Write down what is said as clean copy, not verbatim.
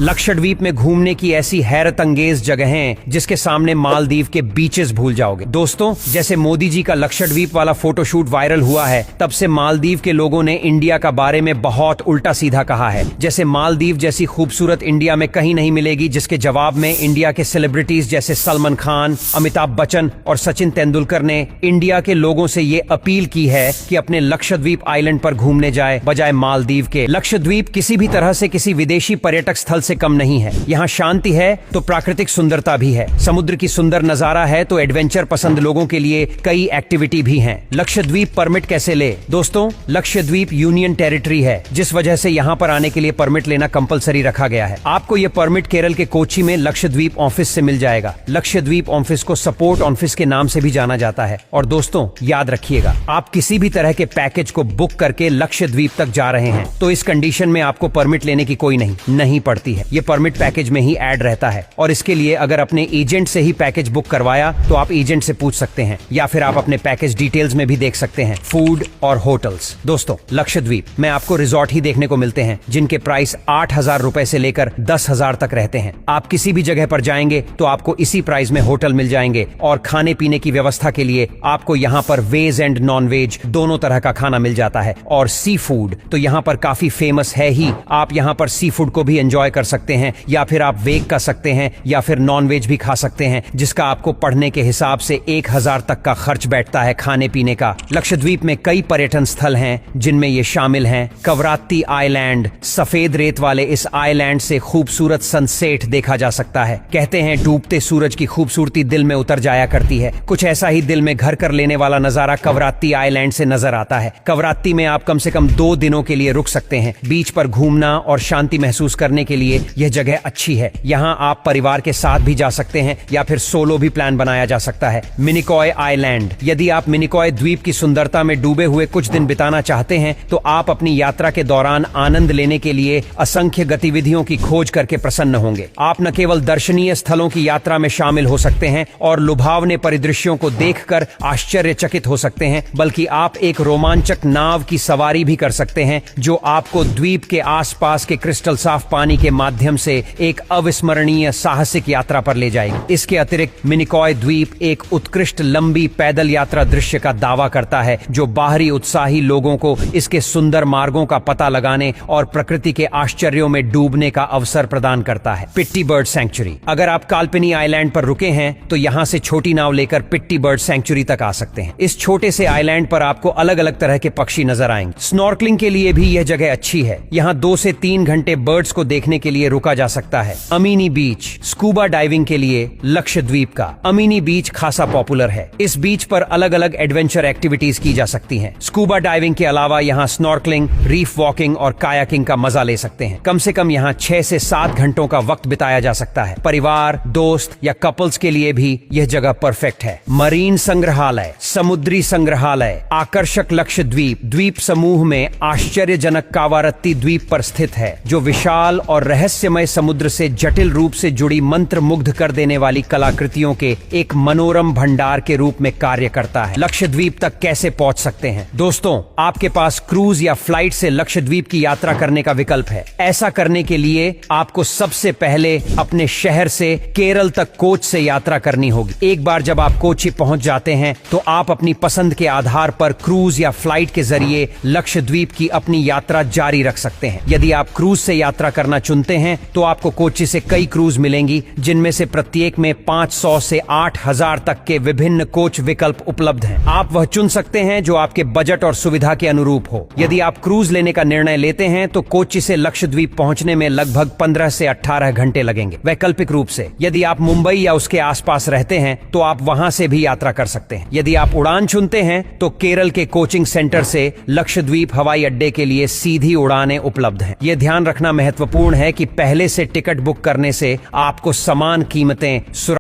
लक्षद्वीप में घूमने की ऐसी हैरत अंगेज जगहें जिसके सामने मालदीव के बीचेस भूल जाओगे। दोस्तों, जैसे मोदी जी का लक्षद्वीप वाला फोटोशूट वायरल हुआ है, तब से मालदीव के लोगों ने इंडिया का बारे में बहुत उल्टा सीधा कहा है। जैसे मालदीव जैसी खूबसूरत इंडिया में कहीं नहीं मिलेगी, जिसके जवाब में इंडिया के सेलिब्रिटीज जैसे सलमान खान, अमिताभ बच्चन और सचिन तेंदुलकर ने इंडिया के लोगों से ये अपील की है कि अपने लक्षद्वीप आइलैंड पर घूमने जाए बजाय मालदीव के। लक्षद्वीप किसी भी तरह से किसी विदेशी पर्यटक स्थल से कम नहीं है। यहाँ शांति है तो प्राकृतिक सुंदरता भी है, समुद्र की सुंदर नजारा है तो एडवेंचर पसंद लोगों के लिए कई एक्टिविटी भी हैं। लक्षद्वीप परमिट कैसे ले? दोस्तों, लक्षद्वीप यूनियन टेरिटरी है, जिस वजह से यहाँ पर आने के लिए परमिट लेना कंपलसरी रखा गया है। आपको ये परमिट केरल के कोची में लक्षद्वीप ऑफिस से मिल जाएगा। लक्षद्वीप ऑफिस को सपोर्ट ऑफिस के नाम से भी जाना जाता है। और दोस्तों, याद रखिएगा, आप किसी भी तरह के पैकेज को बुक करके लक्षद्वीप तक जा रहे हैं तो इस कंडीशन में आपको परमिट लेने की कोई नहीं पड़ती है। ये परमिट पैकेज में ही ऐड रहता है और इसके लिए अगर अपने एजेंट से ही पैकेज बुक करवाया तो आप एजेंट से पूछ सकते हैं, या फिर आप अपने पैकेज डिटेल्स में भी देख सकते हैं, फूड और होटल्स। दोस्तों, लक्षद्वीप में आपको रिजॉर्ट ही देखने को मिलते हैं जिनके प्राइस 8,000 रुपए से लेकर 10,000 तक रहते हैं। आप किसी भी जगह पर जाएंगे तो आपको इसी प्राइस में होटल मिल जाएंगे और खाने पीने की व्यवस्था के लिए आपको यहाँ पर वेज एंड नॉन वेज दोनों तरह का खाना मिल जाता है। और सी फूड तो यहाँ पर काफी फेमस है ही। आप यहाँ पर सी फूड को भी एंजॉय कर सकते हैं, या फिर आप वेग कर सकते हैं, या फिर नॉन वेज भी खा सकते हैं, जिसका आपको पढ़ने के हिसाब से 1,000 तक का खर्च बैठता है खाने पीने का। लक्षद्वीप में कई पर्यटन स्थल हैं जिनमें ये शामिल हैं। कवरात्ती आइलैंड, सफेद रेत वाले इस आइलैंड से खूबसूरत सनसेट देखा जा सकता है। कहते हैं डूबते सूरज की खूबसूरती दिल में उतर जाया करती है। कुछ ऐसा ही दिल में घर कर लेने वाला नजारा कवरात्ती आइलैंड से नजर आता है। कवरात्ती में आप कम से कम 2 दिनों के लिए रुक सकते हैं। बीच पर घूमना और शांति महसूस करने के लिए यह जगह अच्छी है। यहाँ आप परिवार के साथ भी जा सकते हैं या फिर सोलो भी प्लान बनाया जा सकता है। मिनिकॉय आइलैंड, यदि आप मिनिकॉय द्वीप की सुंदरता में डूबे हुए कुछ दिन बिताना चाहते हैं तो आप अपनी यात्रा के दौरान आनंद लेने के लिए असंख्य गतिविधियों की खोज करके प्रसन्न होंगे। आप न केवल दर्शनीय स्थलों की यात्रा में शामिल हो सकते हैं और लुभावने परिदृश्यों को देखकर आश्चर्यचकित हो सकते हैं, बल्कि आप एक रोमांचक नाव की सवारी भी कर सकते हैं जो आपको द्वीप के आसपास के क्रिस्टल साफ पानी के माध्यम से एक अविस्मरणीय साहसिक यात्रा पर ले जाएगी। इसके अतिरिक्त मिनिकॉय द्वीप एक उत्कृष्ट लंबी पैदल यात्रा दृश्य का दावा करता है जो बाहरी उत्साही लोगों को इसके सुंदर मार्गों का पता लगाने और प्रकृति के आश्चर्यों में डूबने का अवसर प्रदान करता है। पिट्टी बर्ड सैंक्चुरी, अगर आप काल्पनी आइलैंड पर रुके हैं तो यहाँ से छोटी नाव लेकर पिट्टी बर्ड सैंक्चुरी तक आ सकते हैं। इस छोटे से आइलैंड पर आपको अलग अलग तरह के पक्षी नजर आएंगे। स्नॉर्कलिंग के लिए भी यह जगह अच्छी है। यहाँ 2 से 3 घंटे बर्ड्स को देखने के लिए रुका जा सकता है। अमीनी बीच, स्कूबा डाइविंग के लिए लक्षद्वीप का अमीनी बीच खासा पॉपुलर है। इस बीच पर अलग अलग एडवेंचर एक्टिविटीज की जा सकती हैं। स्कूबा डाइविंग के अलावा यहाँ स्नॉर्कलिंग, रीफ वॉकिंग और कायाकिंग का मजा ले सकते हैं। कम से कम यहाँ 6 से 7 घंटों का वक्त बिताया जा सकता है। परिवार, दोस्त या कपल्स के लिए भी यह जगह परफेक्ट है। मरीन संग्रहालय, समुद्री संग्रहालय, आकर्षक लक्षद्वीप द्वीप समूह में आश्चर्यजनक कावारत्ती द्वीप पर स्थित है, जो विशाल और रहस्यमय समुद्र से जटिल रूप से जुड़ी मंत्र मुग्ध कर देने वाली कलाकृतियों के एक मनोरम भंडार के रूप में कार्य करता है। लक्षद्वीप तक कैसे पहुंच सकते हैं? दोस्तों, आपके पास क्रूज या फ्लाइट से लक्षद्वीप की यात्रा करने का विकल्प है। ऐसा करने के लिए आपको सबसे पहले अपने शहर से केरल तक कोच से यात्रा करनी होगी। एक बार जब आप कोची पहुंच जाते हैं तो आप अपनी पसंद के आधार पर क्रूज या फ्लाइट के जरिए लक्षद्वीप की अपनी यात्रा जारी रख सकते हैं। यदि आप क्रूज से यात्रा करना चुनते हैं तो आपको कोची से कई क्रूज मिलेंगी, जिनमें से प्रत्येक में 500 से 8,000 तक के विभिन्न कोच विकल्प उपलब्ध हैं। आप वह चुन सकते हैं जो आपके बजट और सुविधा के अनुरूप हो। यदि आप क्रूज लेने का निर्णय लेते हैं तो कोची से लक्षद्वीप पहुंचने में लगभग 15 से 18 घंटे लगेंगे। वैकल्पिक रूप से यदि आप मुंबई या उसके आसपास रहते हैं तो आप वहां से भी यात्रा कर सकते हैं। यदि आप उड़ान चुनते हैं तो केरल के कोचिंग सेंटर से लक्षद्वीप हवाई अड्डे के लिए सीधी उड़ानें उपलब्ध हैं। यह ध्यान रखना महत्वपूर्ण है कि पहले से टिकट बुक करने से आपको समान कीमतें